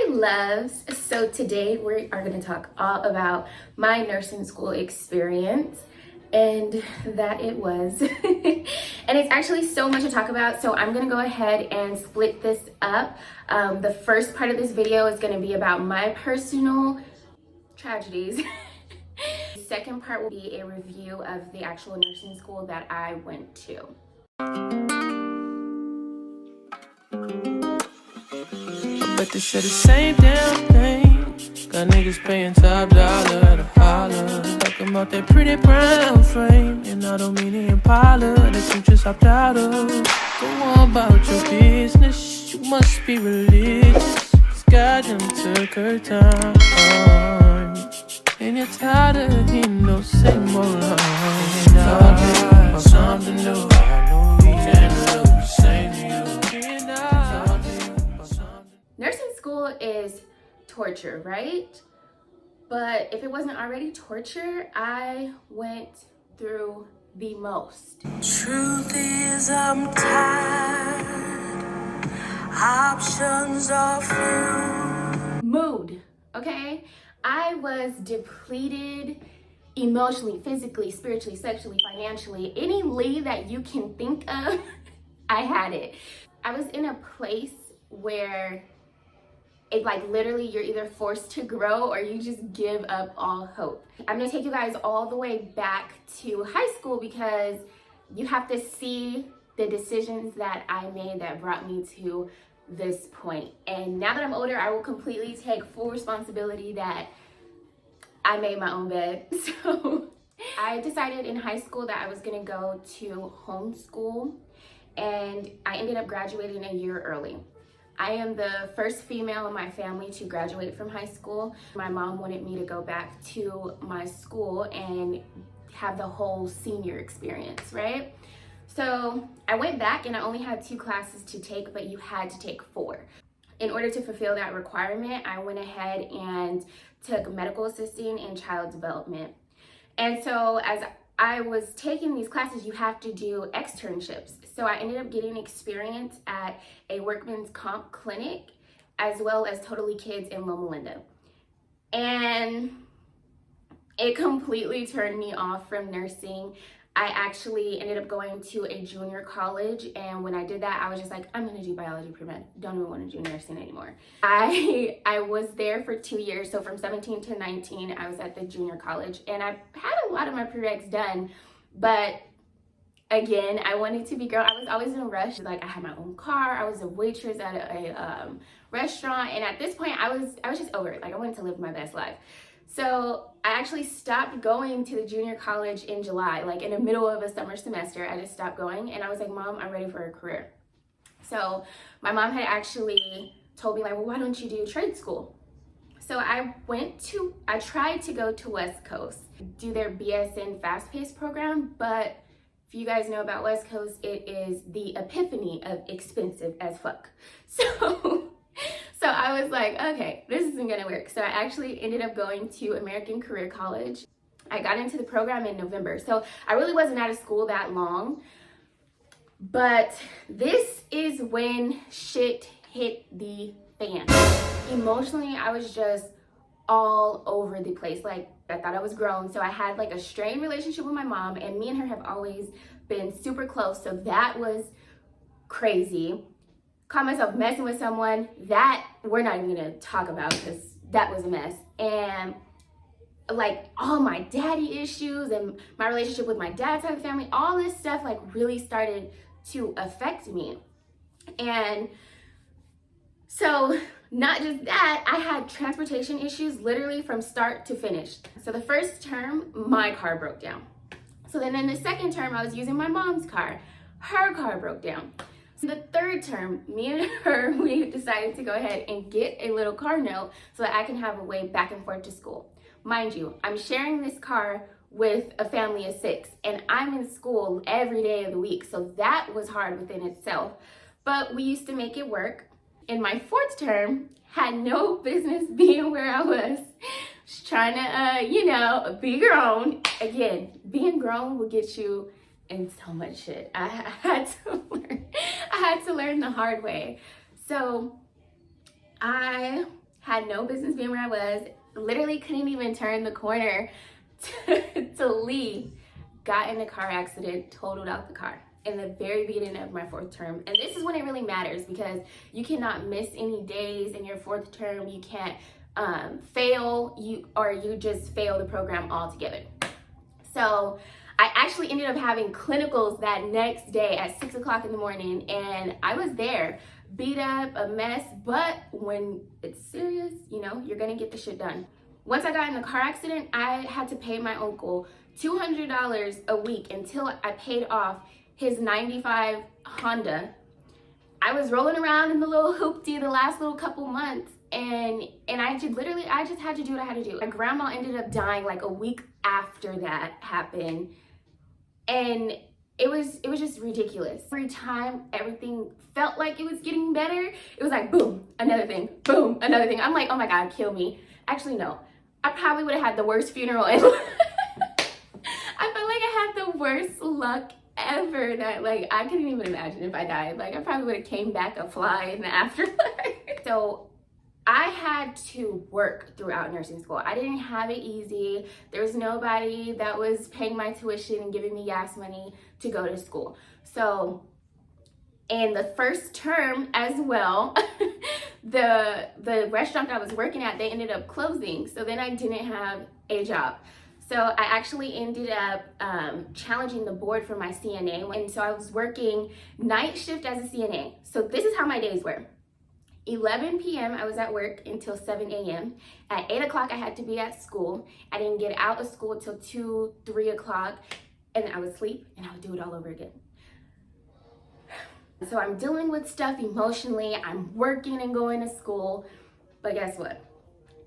loves. So today we are going to talk all about my nursing school experience, and that it was. And it's actually so much to talk about, so I'm going to go ahead and split this up. The first part of this video is going to be about my personal tragedies. The second part will be a review of the actual nursing school that I went to. But they said the same damn thing. Got niggas paying top dollar at a holler. Talking about that pretty brown frame. And I don't mean the Impala that you just hopped out of. Go on about your business. You must be religious. 'Cause God done took her time. And you're tired of hearing those same old lines. Talking about something new. I know we can't look the same to you. Nursing school is torture, right? But if it wasn't already torture, I went through the most. Truth is, I'm tired. Options are few. Mood, okay? I was depleted emotionally, physically, spiritually, sexually, financially. Any lead that you can think of, I had it. I was in a place where it literally you're either forced to grow or you just give up all hope. I'm gonna take you guys all the way back to high school because you have to see the decisions that I made that brought me to this point. And now that I'm older, I will completely take full responsibility that I made my own bed. So I decided in high school that I was gonna go to homeschool, and I ended up graduating a year early. I am the first female in my family to graduate from high school. My mom wanted me to go back to my school and have the whole senior experience, right? So I went back and I only had 2 classes to take, but you had to take 4. In order to fulfill that requirement, I went ahead and took medical assisting and child development. And so as I was taking these classes, you have to do externships. So I ended up getting experience at a workman's comp clinic, as well as Totally Kids in Loma Linda. And it completely turned me off from nursing. I actually ended up going to a junior college, and when I did that, I was just like, I'm gonna do biology pre-med. Don't even want to do nursing anymore. I was there for 2 years, so from 17 to 19, I was at the junior college, and I had a lot of my prereqs done, but again, I wanted to be girl. I was always in a rush. Like, I had my own car. I was a waitress at a restaurant, and at this point, I was just over it. Like, I wanted to live my best life. So I actually stopped going to the junior college in July, like in the middle of a summer semester. I just stopped going, and I was like, Mom, I'm ready for a career. So my mom had actually told me, like, well, why don't you do trade school? So I tried to go to West Coast, do their BSN fast-paced program, but if you guys know about West Coast, it is the epiphany of expensive as fuck. So I was like, okay, this isn't gonna work. So I actually ended up going to American Career College. I got into the program in November. So I really wasn't out of school that long. But this is when shit hit the fan. Emotionally, I was just all over the place. Like, I thought I was grown. So I had like a strained relationship with my mom, and me and her have always been super close. So that was crazy. Caught myself messing with someone that we're not even gonna talk about because that was a mess. And like all my daddy issues and my relationship with my dad's side of the family, all this stuff like really started to affect me. And so not just that, I had transportation issues literally from start to finish. So the first term, my car broke down. So then in the second term, I was using my mom's car. Her car broke down. The third term, me and her, we decided to go ahead and get a little car note so that I can have a way back and forth to school. Mind you, I'm sharing this car with a family of 6, and I'm in school every day of the week, so that was hard within itself. But we used to make it work. In my 4th term, had no business being where I was. Just trying to, be grown. Again, being grown will get you in so much shit. I had to learn the hard way. So I had no business being where I was, literally couldn't even turn the corner to leave. Got in a car accident, totaled out the car in the very beginning of my 4th term. And this is when it really matters, because you cannot miss any days in your 4th term. You can't fail, you just fail the program altogether. So I actually ended up having clinicals that next day at 6 o'clock in the morning, and I was there, beat up, a mess, but when it's serious, you know, you're gonna get the shit done. Once I got in the car accident, I had to pay my uncle $200 a week until I paid off his 95 Honda. I was rolling around in the little hoopty the last little couple months, and I just had to do what I had to do. My grandma ended up dying like a week after that happened, and it was just ridiculous. Every time everything felt like it was getting better, it was like boom, another thing, boom, another thing. I'm like, oh my God, kill me. Actually, no. I probably would have had the worst funeral ever. I felt like I had the worst luck ever, that like I couldn't even imagine if I died. Like I probably would have came back a fly in the afterlife. So I had to work throughout nursing school. I didn't have it easy. There was nobody that was paying my tuition and giving me gas money to go to school. So in the 1st term as well, the restaurant that I was working at, they ended up closing. So then I didn't have a job. So I actually ended up challenging the board for my CNA. And so I was working night shift as a CNA. So this is how my days were. 11 p.m. I was at work until 7 a.m. At 8 o'clock I had to be at school. I didn't get out of school until 2, 3 o'clock. And I would sleep and I would do it all over again. So I'm dealing with stuff emotionally. I'm working and going to school. But guess what?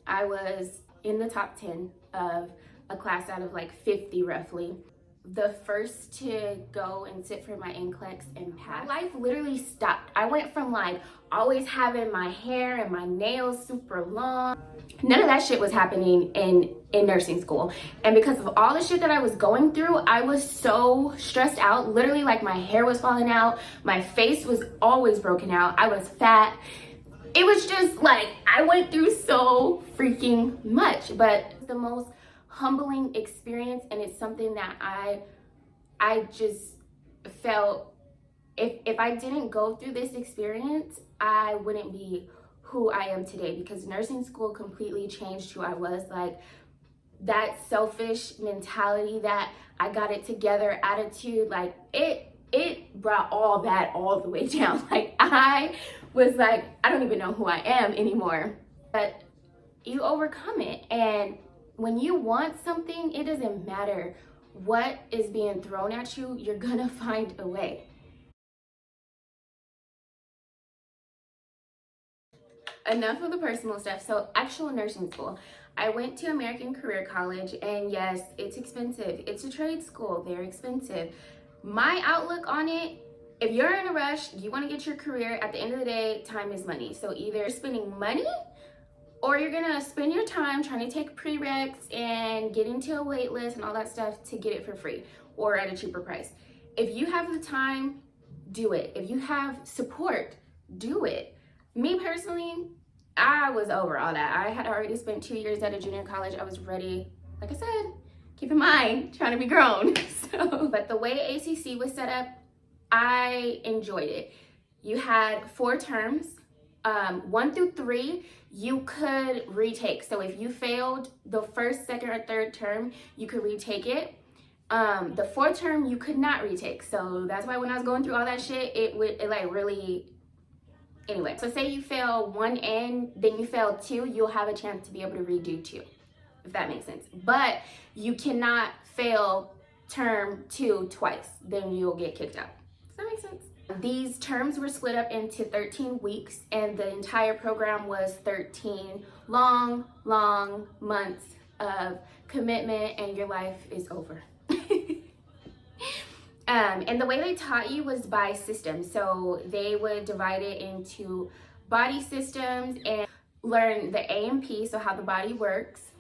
I was in the top 10 of a class out of like 50 roughly. The first to go and sit for my NCLEX and pass. Life literally stopped. I went from like always having my hair and my nails super long. None of that shit was happening in nursing school. And because of all the shit that I was going through, I was so stressed out. Literally, like my hair was falling out. My face was always broken out. I was fat. It was just like, I went through so freaking much. But the most humbling experience, and it's something that I just felt, if I didn't go through this experience, I wouldn't be who I am today, because nursing school completely changed who I was. Like that selfish mentality, that I got it together attitude, like it brought all that all the way down. Like I was like, I don't even know who I am anymore. But you overcome it, and when you want something, it doesn't matter what is being thrown at you, you're gonna find a way. Enough of the personal stuff. So actual nursing school. I went to American Career College, and yes, it's expensive. It's a trade school, they're expensive. My outlook on it, if you're in a rush, you wanna get your career, at the end of the day, time is money. So either you're spending money, or you're gonna spend your time trying to take prereqs and get into a wait list and all that stuff to get it for free or at a cheaper price. If you have the time, do it. If you have support, do it. Me personally, I was over all that. I had already spent 2 years at a junior college. I was ready, like I said, keep in mind, trying to be grown. But the way ACC was set up, I enjoyed it. You had 4 terms, 1 through 3, you could retake. So if you failed the first, second, or third term, you could retake it. The 4th term, you could not retake. So that's why when I was going through all that shit, it like really, anyway. So say you fail 1 and then you fail 2, you'll have a chance to be able to redo 2, if that makes sense. But you cannot fail term 2 twice, then you'll get kicked out. Does that make sense? These terms were split up into 13 weeks, and the entire program was 13 long months of commitment, and your life is over. And the way they taught you was by systems. So they would divide it into body systems and learn the A&P, so how the body works.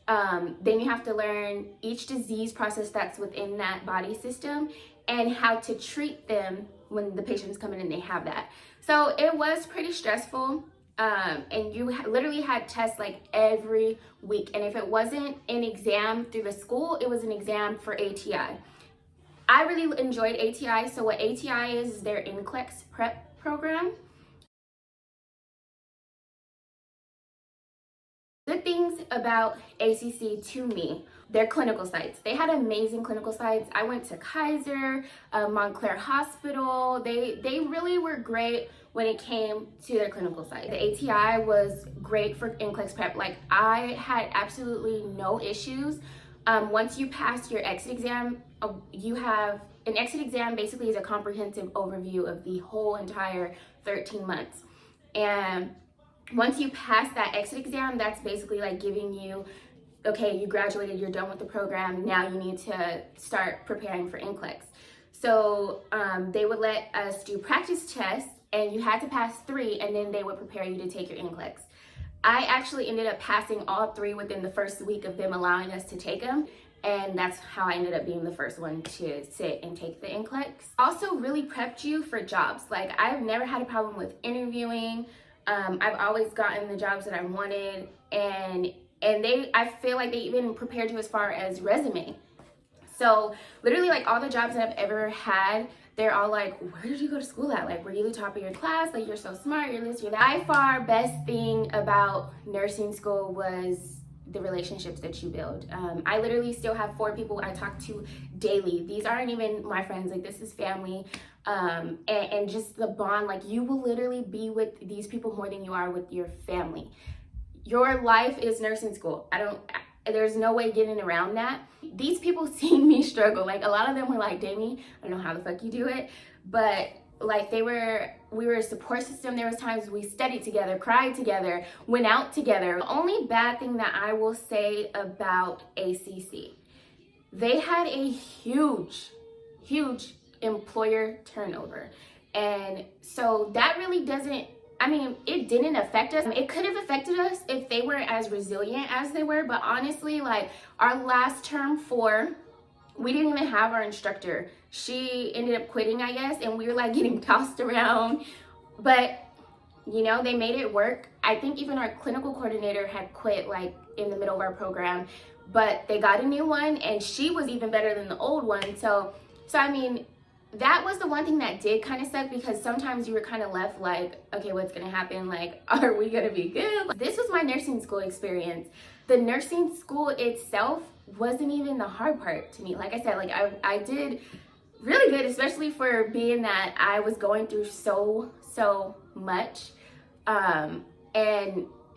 Then you have to learn each disease process that's within that body system and how to treat them when the patients come in and they have that. So it was pretty stressful. And you literally had tests like every week. And if it wasn't an exam through the school, it was an exam for ATI. I really enjoyed ATI. So what ATI is their NCLEX prep program. Good things about ACC to me, their clinical sites. They had amazing clinical sites. I went to Kaiser, Montclair Hospital. They really were great when it came to their clinical site. The ATI was great for NCLEX prep. Like, I had absolutely no issues. Once you pass your exit exam, you have an exit exam basically is a comprehensive overview of the whole entire 13 months. And once you pass that exit exam, that's basically like giving you, okay, you graduated, you're done with the program, now you need to start preparing for NCLEX. So they would let us do practice tests, and you had to pass 3, and then they would prepare you to take your NCLEX. I actually ended up passing all 3 within the first week of them allowing us to take them, and that's how I ended up being the first one to sit and take the NCLEX. Also really prepped you for jobs. Like, I've never had a problem with interviewing. I've always gotten the jobs that I wanted, and I feel like they even prepared you as far as resume. So literally, like, all the jobs that I've ever had, they're all like, where did you go to school at? Like, were you the top of your class? Like, you're so smart, you're this, you're that. By far, best thing about nursing school was the relationships that you build. I literally still have 4 people I talk to daily. These aren't even my friends, like, this is family. And just the bond, like, you will literally be with these people more than you are with your family. Your life is nursing school. There's no way getting around that. These people seen me struggle. Like, a lot of them were like, Damie, I don't know how the fuck you do it, but like, we were a support system. There was times we studied together, cried together, went out together. The only bad thing that I will say about ACC, they had a huge employer turnover. And so that really doesn't, I mean, it didn't affect us. It could have affected us if they were as resilient as they were, but honestly, like, our last term 4, we didn't even have our instructor. She ended up quitting, I guess, and we were like getting tossed around. But, you know, they made it work. I think even our clinical coordinator had quit like in the middle of our program, but they got a new one, and she was even better than the old one. So I mean, that was the one thing that did kind of suck, because sometimes you were kind of left like, okay, what's gonna happen? Like, are we gonna be good? This was my nursing school experience. The nursing school itself wasn't even the hard part to me. Like I said, like, I did really good, especially for being that I was going through so much. And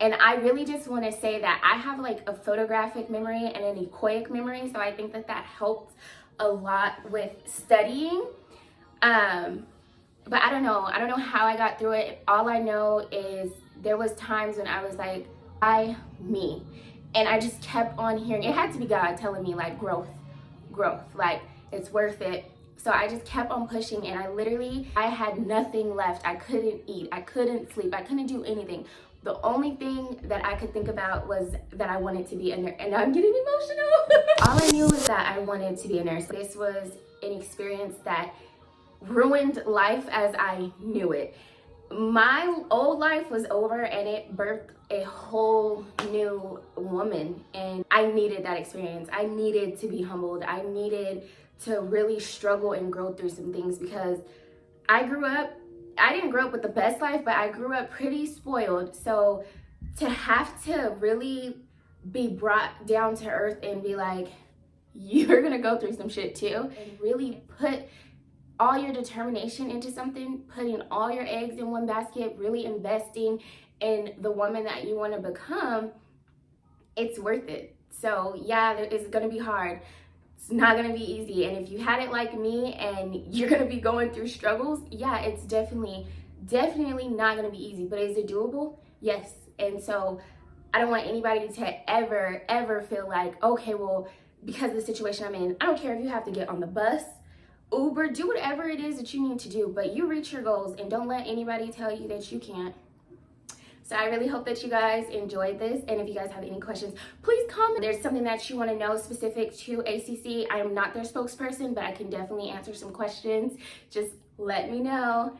I really just want to say that I have like a photographic memory and an echoic memory, so I think that helped a lot with studying. But I don't know how I got through it. All I know is there was times when I was like, why me? And I just kept on hearing, it had to be God telling me like, growth, like, it's worth it. So I just kept on pushing, and I had nothing left. I couldn't eat, I couldn't sleep, I couldn't do anything. The only thing that I could think about was that I wanted to be a nurse, and I'm getting emotional. All I knew was that I wanted to be a nurse. This was an experience that ruined life as I knew it. My old life was over, and it birthed a whole new woman, and I needed that experience. I needed to be humbled. I needed to really struggle and grow through some things, because I didn't grow up with the best life, but I grew up pretty spoiled. So to have to really be brought down to earth and be like, you're gonna go through some shit too, and really put all your determination into something, putting all your eggs in one basket, really investing in the woman that you want to become, it's worth it. So yeah, it's gonna be hard. It's not gonna be easy. And if you had it like me and you're gonna be going through struggles, yeah, it's definitely not gonna be easy. But is it doable? Yes. And so I don't want anybody to ever feel like, okay, well, because of the situation I'm in, I don't care if you have to get on the bus, Uber, do whatever it is that you need to do, but you reach your goals, and don't let anybody tell you that you can't. So I really hope that you guys enjoyed this, and if you guys have any questions, please comment. There's something that you want to know specific to ACC. I am not their spokesperson, but I can definitely answer some questions. Just let me know.